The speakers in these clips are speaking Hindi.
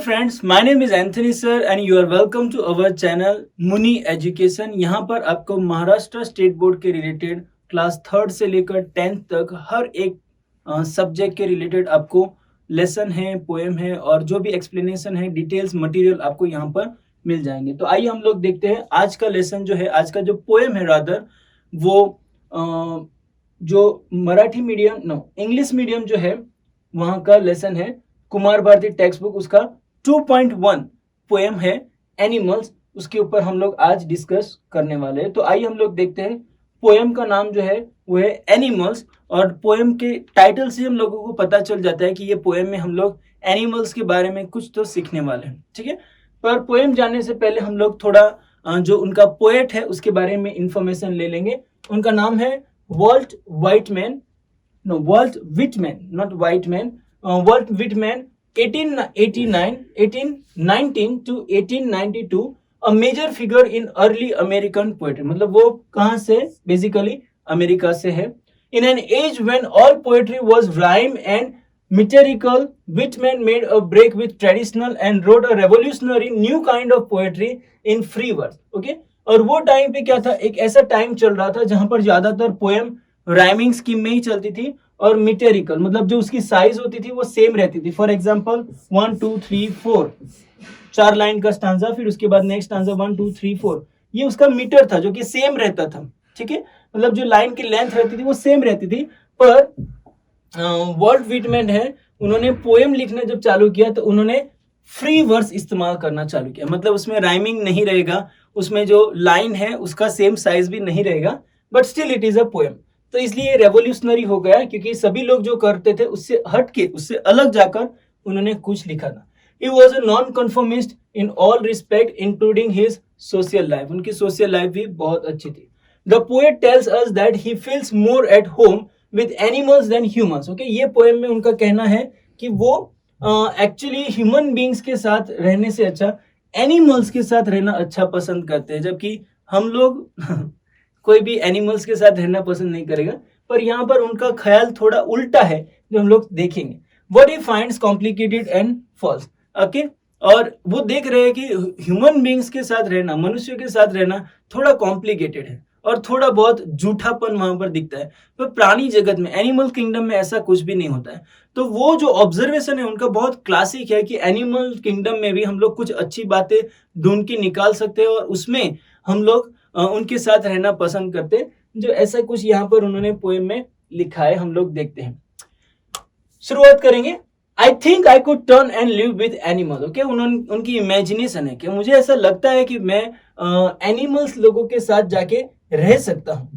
Friends, my name is Anthony sir and you are welcome to our channel Muni education. यहाँ पर आपको महाराष्ट्र स्टेट बोर्ड के रिलेटेड क्लास 3rd से लेकर 10th तक हर एक सब्जेक्ट के रिलेटेड आपको लेसन है, पोएम है और जो भी एक्सप्लेनेशन है, डिटेल्स मटेरियल आपको यहाँ पर मिल जाएंगे। तो आइए हम लोग देखते हैं आज का लेसन जो है, आज का जो पोएम है रादर वो जो मराठी मीडियम इंग्लिश मीडियम जो है वहाँ का लेसन है। कुमार भारती टेक्स्ट बुक उसका 2.1 पोएम है एनिमल्स, उसके ऊपर हम लोग आज डिस्कस करने वाले हैं। तो आइए हम लोग देखते हैं। पोएम का नाम जो है वो है एनिमल्स और पोएम के टाइटल से हम लोगों को पता चल जाता है कि ये पोएम में हम लोग एनिमल्स के बारे में कुछ तो सीखने वाले हैं, ठीक है। पर पोएम जानने से पहले हम लोग थोड़ा जो उनका पोएट है उसके बारे में इंफॉर्मेशन ले लेंगे। उनका नाम है Walt Whitman, not Whiteman, Walt Whitman. 1819 to 1892, a major figure in early American poetry। मतलब वो कहाँ से, बेसिकली अमेरिका से है। In an age when all poetry was rhyme and metrical, Whitman made a break with traditional and wrote a revolutionary new kind of poetry in free verse। Okay? और वो टाइम पे क्या था, एक ऐसा टाइम चल रहा था जहां पर ज्यादातर पोएम राइमिंग स्कीम में ही चलती थी और मीटेरिकल मतलब जो उसकी साइज होती थी वो सेम रहती थी। फॉर एग्जांपल 1 2 3 4 4 लाइन का स्टांजा, फिर उसके बाद नेक्स्ट स्टांजा 1 2 3 4, ये उसका मीटर था जो कि सेम रहता था, ठीक है। मतलब जो लाइन की लेंथ रहती थी वो सेम रहती थी। पर वॉल्ट विटमैन है, उन्होंने पोएम लिखना जब चालू किया तो उन्होंने फ्री वर्स इस्तेमाल करना चालू किया। मतलब उसमें राइमिंग नहीं रहेगा, उसमें जो लाइन है उसका सेम साइज भी नहीं रहेगा, but still it is a poem. तो इसलिए रेवोल्यूशनरी हो गया क्योंकि सभी लोग जो करते थे उससे हट के, उससे अलग जाकर उन्होंने कुछ लिखा था। He was a non-conformist in all respect, including his social life। उनकी सोशल लाइफ भी बहुत अच्छी थी। The poet tells us that he feels more at home with animals than humans। Okay? ये पोएम में उनका कहना है कि वो एक्चुअली ह्यूमन बींग्स के साथ रहने से अच्छा एनिमल्स के साथ रहना अच्छा पसंद करते हैं, जबकि हम लोग कोई भी एनिमल्स के साथ रहना पसंद नहीं करेगा। पर यहाँ पर उनका ख्याल थोड़ा उल्टा है जो हम लोग देखेंगे। What he finds complicated and false। Okay, और वो देख रहे हैं कि ह्यूमन बींग्स के साथ रहना, मनुष्य के साथ रहना थोड़ा कॉम्प्लिकेटेड है और थोड़ा बहुत झूठापन वहां पर दिखता है। पर प्राणी जगत में, एनिमल किंगडम में ऐसा कुछ भी नहीं होता है। तो वो जो ऑब्जर्वेशन है उनका बहुत क्लासिक है कि एनिमल किंगडम में भी हम लोग कुछ अच्छी बातें ढूंढ के निकाल सकते हैं और उसमें हम लोग उनके साथ रहना पसंद करते हैं। जो ऐसा कुछ यहाँ पर उन्होंने पोएम में लिखा है, हम लोग देखते हैं। शुरुआत करेंगे। I think I could turn and live with animals। Okay, उनकी इमेजिनेशन है कि मुझे ऐसा लगता है कि मैं एनिमल्स लोगों के साथ जाके रह सकता हूँ,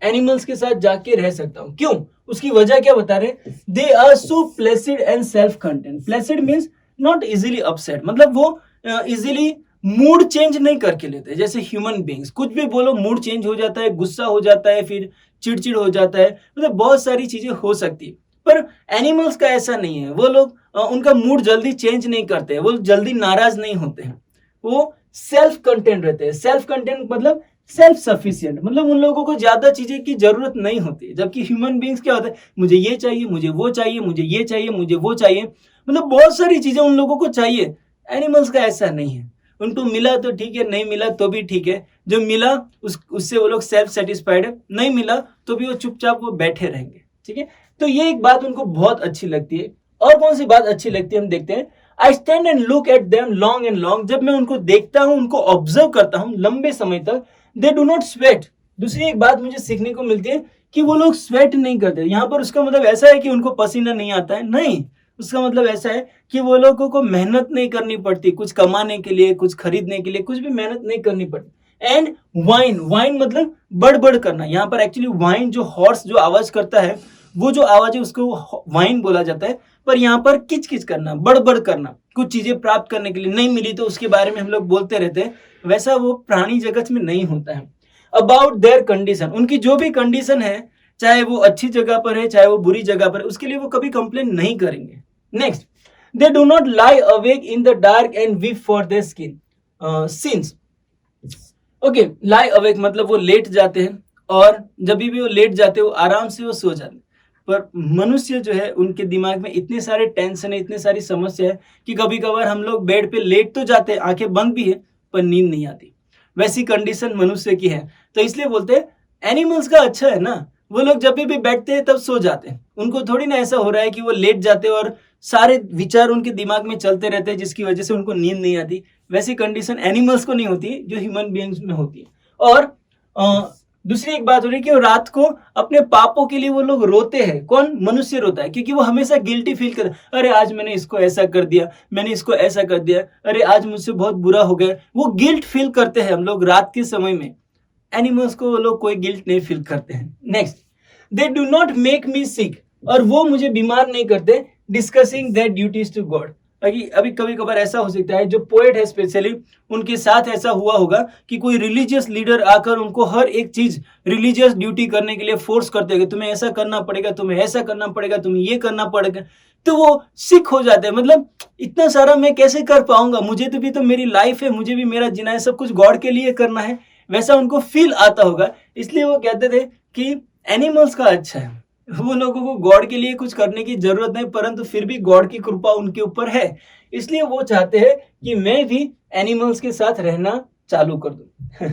एनिमल्स के साथ जाके रह सकता हूँ। क्यों? उसकी वजह क्या बता रहे? They are so placid and self content. Placid means not easily upset, मतलब वो इजिली मूड चेंज नहीं करके लेते। जैसे ह्यूमन बींग्स कुछ भी बोलो मूड चेंज हो जाता है, गुस्सा हो जाता है, फिर चिड़चिड़ हो जाता है, मतलब बहुत सारी चीजें हो सकती है। पर एनिमल्स का ऐसा नहीं है। वो लोग उनका मूड जल्दी चेंज नहीं करते, वो जल्दी नाराज नहीं होते हैं, वो सेल्फ कंटेंट रहते हैं। सेल्फ कंटेंट मतलब सेल्फ सफिशिएंट, मतलब उन लोगों को ज्यादा चीजें की जरूरत नहीं होती। जबकि ह्यूमन बींग्स क्या होता है, मुझे ये चाहिए, मुझे वो चाहिए, मुझे ये चाहिए, मुझे वो चाहिए, मतलब बहुत सारी चीजें उन लोगों को चाहिए। एनिमल्स का ऐसा नहीं है। उनको मिला तो ठीक है, नहीं मिला तो भी ठीक है। जो मिला उससे वो लोग सेल्फ सेटिस्फाइड है, नहीं मिला तो भी वो चुपचाप वो बैठे रहेंगे, ठीक है। तो ये एक बात उनको बहुत अच्छी लगती है। और कौन सी बात अच्छी लगती है हम देखते हैं। I stand and look at them long and long. जब मैं उनको देखता हूं, उनको ऑब्जर्व करता हूं लंबे समय तक, दे डू नॉट स्वेट। दूसरी एक बात मुझे सीखने को मिलती है कि वो लोग स्वेट नहीं करते। यहाँ पर उसका मतलब ऐसा है कि उनको पसीना नहीं आता है, नहीं। उसका मतलब ऐसा है कि वो लोगों को मेहनत नहीं करनी पड़ती, कुछ कमाने के लिए, कुछ खरीदने के लिए, कुछ भी मेहनत नहीं करनी पड़ती। एंड वाइन मतलब बड़बड़ करना। यहाँ पर एक्चुअली वाइन जो हॉर्स जो आवाज करता है, वो जो आवाज है उसको वाइन बोला जाता है। पर यहाँ पर किच करना, बड़बड़ करना, कुछ चीजें प्राप्त करने के लिए, नहीं मिली तो उसके बारे में हम लोग बोलते रहते हैं, वैसा वो प्राणी जगत में नहीं होता है। अबाउट देयर कंडीशन, उनकी जो भी कंडीशन है, चाहे वो अच्छी जगह पर है चाहे वो बुरी जगह पर है, उसके लिए वो कभी कंप्लेन नहीं करेंगे। Next, they do not lie awake in the dark and weep for their since. Okay, lie awake मतलब वो लेट जाते हैं और जब भी वो लेट जाते हैं वो आराम से वो सो जाते हैं। पर मनुष्य जो है उनके दिमाग में इतने सारे टेंशन है, इतने सारी समस्या है कि कभी कभार हम लोग बेड पे लेट तो जाते हैं, आंखें बंद भी है, पर नींद नहीं आती। वैसी कंडीशन मनुष्य की है। तो इसलिए बोलते हैं एनिमल्स का अच्छा है ना, वो लोग जब भी बैठते हैं तब सो जाते हैं। उनको थोड़ी ना ऐसा हो रहा है कि वो लेट जाते हैं और सारे विचार उनके दिमाग में चलते रहते हैं जिसकी वजह से उनको नींद नहीं आती। वैसी कंडीशन एनिमल्स को नहीं होती जो ह्यूमन बीइंग्स में होती है। और दूसरी एक बात हो रही है कि वो रात को अपने पापों के लिए वो लोग रोते हैं। कौन? मनुष्य रोता है, क्योंकि वो हमेशा गिल्टी फील कर, अरे आज मैंने इसको ऐसा कर दिया, मैंने इसको ऐसा कर दिया, अरे आज मुझसे बहुत बुरा हो गया। वो गिल्ट फील करते हैं हम लोग रात के समय में। एनिमल्स को वो लोग कोई गिल्ट नहीं फील करते हैं। Next, they do not make me sick, और वो मुझे बीमार नहीं करते। Discussing their duties to God. अभी कभी कभार ऐसा हो सकता है, जो पोएट है स्पेशली, उनके साथ ऐसा हुआ होगा कि कोई रिलीजियस लीडर आकर उनको हर एक चीज रिलीजियस ड्यूटी करने के लिए फोर्स करते हैं, तुम्हें ऐसा करना पड़ेगा, तुम्हें ऐसा करना पड़ेगा, तुम्हें ये करना पड़ेगा। तो वो सिक हो जाते हैं, मतलब इतना सारा मैं कैसे कर पाऊंगा, मुझे तो भी तो मेरी लाइफ है, मुझे भी मेरा जीना है, सब कुछ गॉड के लिए करना है। वैसा उनको फील आता होगा, इसलिए वो कहते थे कि एनिमल्स का अच्छा है, वो लोगों को गॉड के लिए कुछ करने की जरूरत नहीं, परंतु फिर भी गॉड की कृपा उनके ऊपर है, इसलिए वो चाहते हैं कि मैं भी एनिमल्स के साथ रहना चालू कर दूं।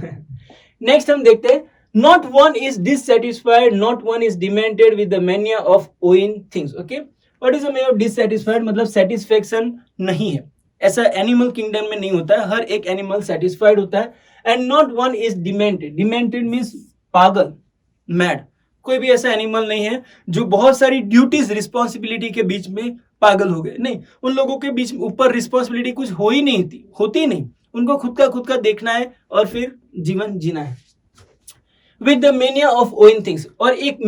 नेक्स्ट हम देखते हैं, not one is dissatisfied, not one is demented with the mania of owing things. Okay, what is the meaning of dissatisfied? मतलब सेटिस्फेक्शन नहीं है, ऐसा एनिमल किंगडम में नहीं होता है। हर एक एनिमल सेटिस्फाइड होता है। And not one is demented, demented means पागल, मैड। कोई भी ऐसा एनिमल नहीं है जो बहुत सारी ड्यूटीज, रिस्पॉन्सिबिलिटी के बीच में पागल हो गए, नहीं। उन लोगों के बीच ऊपर रिस्पॉन्सिबिलिटी कुछ हो ही नहीं थी, होती नहीं। उनको खुद का देखना है और फिर जीवन जीना है। With the mania of owing things, और एक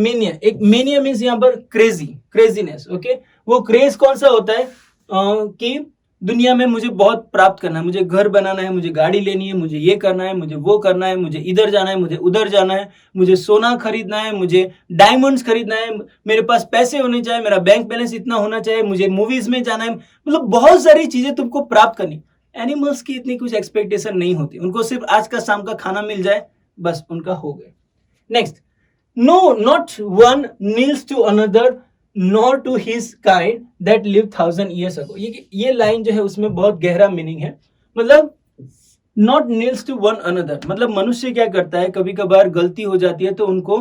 मेनिया मीन्स यहाँ पर क्रेजीनेस। ओके, वो क्रेज कौन सा होता है कि दुनिया में मुझे बहुत प्राप्त करना है, मुझे घर बनाना है, मुझे गाड़ी लेनी है, मुझे ये करना है, मुझे वो करना है, मुझे इधर जाना है, मुझे उधर जाना है, मुझे सोना खरीदना है, मुझे डायमंड्स खरीदना है, मेरे पास पैसे होने चाहिए, मेरा बैंक बैलेंस इतना होना चाहिए, मुझे मूवीज में जाना है, मतलब बहुत सारी चीजें तुमको प्राप्त करनी। एनिमल्स की इतनी कुछ एक्सपेक्टेशन नहीं होती, उनको सिर्फ आज का शाम का खाना मिल जाए, बस उनका हो गया। Next, no not one kneels to another nor to his kind that live 1000 years ago। ये लाइन जो है उसमें बहुत गहरा मीनिंग है। मतलब not kneels to one another, मतलब मनुष्य क्या करता है, कभी कभार गलती हो जाती है तो उनको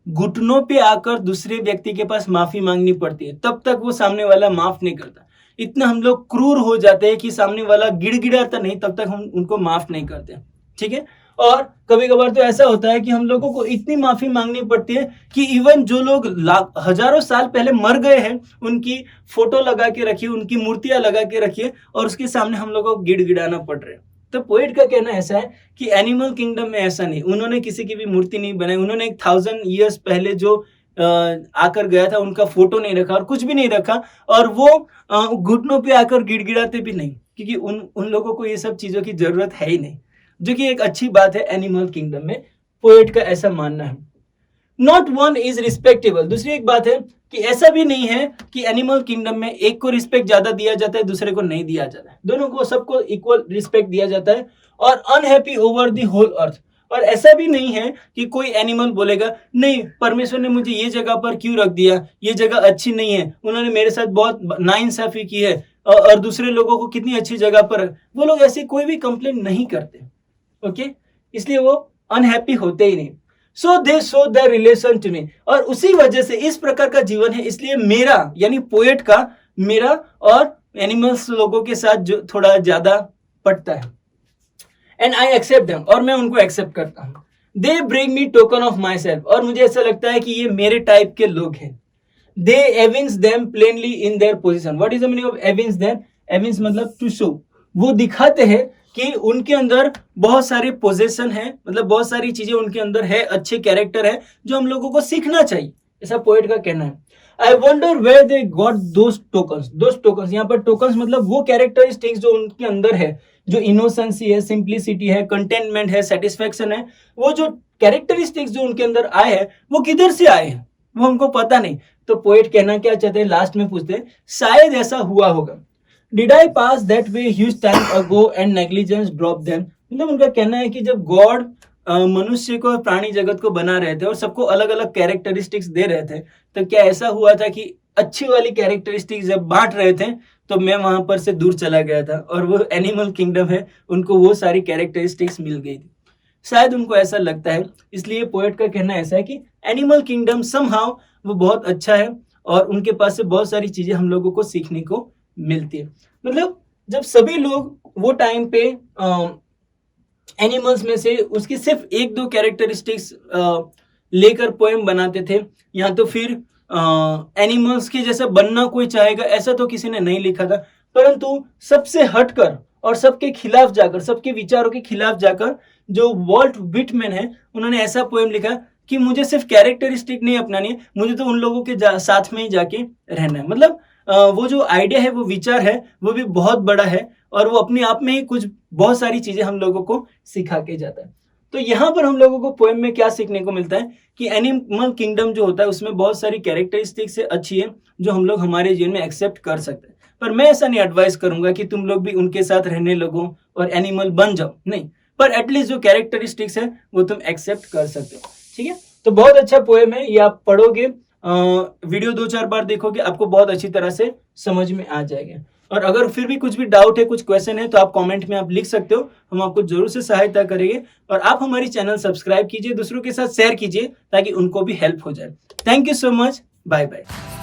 घुटनों पे आकर दूसरे व्यक्ति के पास माफी मांगनी पड़ती है, तब तक वो सामने वाला माफ नहीं करता। इतना हम लोग क्रूर हो जाते हैं कि सामने वाला गिड़गिड़ाता नहीं तब तक हम उनको माफ नहीं करते। ठीक है, और कभी कभार तो ऐसा होता है कि हम लोगों को इतनी माफी मांगनी पड़ती है कि इवन जो लोग हजारों साल पहले मर गए हैं उनकी फोटो लगा के रखिए, उनकी मूर्तियां लगा के रखिए, और उसके सामने हम लोगों को गिड़गिड़ाना पड़ रहा है। तो पोएट का कहना ऐसा है कि एनिमल किंगडम में ऐसा नहीं, उन्होंने किसी की भी मूर्ति नहीं बनाई, उन्होंने 1000 years पहले जो आकर गया था उनका फोटो नहीं रखा और कुछ भी नहीं रखा, और वो घुटनों पे आकर गिड़गिड़ाते भी नहीं, क्योंकि उन लोगों को ये सब चीजों की जरूरत है ही नहीं, जो कि एक अच्छी बात है एनिमल किंगडम में। पोएट का ऐसा मानना है। नॉट वन इज रिस्पेक्टेबल, दूसरी एक बात है कि ऐसा भी नहीं है कि एनिमल किंगडम में एक को रिस्पेक्ट ज्यादा दिया जाता है, दूसरे को नहीं दिया जाता है, दोनों को सबको इक्वल रिस्पेक्ट दिया जाता है। और unhappy over the whole earth, और ऐसा भी नहीं है कि कोई एनिमल बोलेगा नहीं परमेश्वर ने मुझे ये जगह पर क्यों रख दिया, ये जगह अच्छी नहीं है, उन्होंने मेरे साथ बहुत नाइंसाफी की है, और दूसरे लोगों को कितनी अच्छी जगह पर, वो लोग ऐसी कोई भी कंप्लेंट नहीं करते। ओके, इसलिए वो अनहैप्पी होते ही नहीं। So they show the relation to me, और उसी वजह से इस प्रकार का जीवन है, इसलिए मेरा यानी पोएट का मेरा और एनिमल्स लोगों के साथ जो थोड़ा ज्यादा पटता है। एंड आई एक्सेप्ट देम, और मैं उनको एक्सेप्ट करता हूँ। They bring me token of my self, और मुझे ऐसा लगता है कि ये मेरे टाइप के लोग हैं। They evince them plainly in their position. What is the meaning of evince them? Evince मतलब टू शो, वो दिखाते हैं कि उनके अंदर बहुत सारे पोजेशन है, मतलब बहुत सारी चीजें उनके अंदर है, अच्छे कैरेक्टर है जो हम लोगों को सीखना चाहिए, ऐसा पोएट का कहना है। I wonder where they got those tokens, यहाँ पर टोकन्स मतलब वो कैरेक्टरिस्टिक्स जो उनके अंदर है, जो इनोसेंसी है, सिंप्लिसिटी है, कंटेनमेंट है, सेटिस्फेक्शन है, वो जो कैरेक्टरिस्टिक्स जो उनके अंदर आए हैं वो किधर से आए हैं वो हमको पता नहीं। तो पोएट कहना क्या चाहते हैं, लास्ट में पूछते हैं शायद ऐसा हुआ होगा। Did I pass that way huge time ago and negligence dropped them? मतलब उनका कहना है कि जब गॉड मनुष्य को और प्राणी जगत को बना रहे थे और सबको अलग अलग कैरेक्टरिस्टिक्स दे रहे थे, तो क्या ऐसा हुआ था कि अच्छी वाली कैरेक्टरिस्टिक्स जब बांट रहे थे तो मैं वहां पर से दूर चला गया था और वो एनिमल किंगडम है, उनको वो सारी कैरेक्टरिस्टिक्स मिल गई थी। शायद उनको ऐसा लगता है, इसलिए पोएट का कहना ऐसा है कि एनिमल किंगडम समहाउ वो बहुत अच्छा है और उनके पास से बहुत सारी चीजें हम लोगों को सीखने को मिलती है। मतलब जब सभी लोग वो टाइम पे एनिमल्स में से उसकी सिर्फ एक दो कैरेक्टरिस्टिक्स लेकर पोएम बनाते थे, या तो फिर एनिमल्स के जैसा बनना कोई चाहेगा ऐसा तो किसी ने नहीं लिखा था, परंतु सबसे हटकर और सबके खिलाफ जाकर, सबके विचारों के खिलाफ जाकर जो वॉल्ट विटमैन है उन्होंने ऐसा पोएम लिखा कि मुझे सिर्फ कैरेक्टरिस्टिक नहीं अपनानी है, मुझे तो उन लोगों के साथ में ही जाके रहना है। मतलब वो जो आइडिया है, वो विचार है, वो भी बहुत बड़ा है और वो अपने आप में ही कुछ बहुत सारी चीजें हम लोगों को सिखा के जाता है। तो यहाँ पर हम लोगों को पोएम में क्या सीखने को मिलता है कि एनिमल किंगडम जो होता है उसमें बहुत सारी कैरेक्टरिस्टिक्स अच्छी है जो हम लोग हमारे जीवन में एक्सेप्ट कर सकते हैं। पर मैं ऐसा नहीं एडवाइस करूंगा कि तुम लोग भी उनके साथ रहने लगो और एनिमल बन जाओ, नहीं, पर एटलीस्ट जो कैरेक्टरिस्टिक्स है वो तुम एक्सेप्ट कर सकते हो। ठीक है, तो बहुत अच्छा पोएम है, ये आप पढ़ोगे, वीडियो 2-4 बार देखोगे, आपको बहुत अच्छी तरह से समझ में आ जाएगा। और अगर फिर भी कुछ भी डाउट है, कुछ क्वेश्चन है, तो आप कमेंट में आप लिख सकते हो, हम आपको जरूर से सहायता करेंगे। और आप हमारी चैनल सब्सक्राइब कीजिए, दूसरों के साथ शेयर कीजिए ताकि उनको भी हेल्प हो जाए। Thank you so much, bye bye.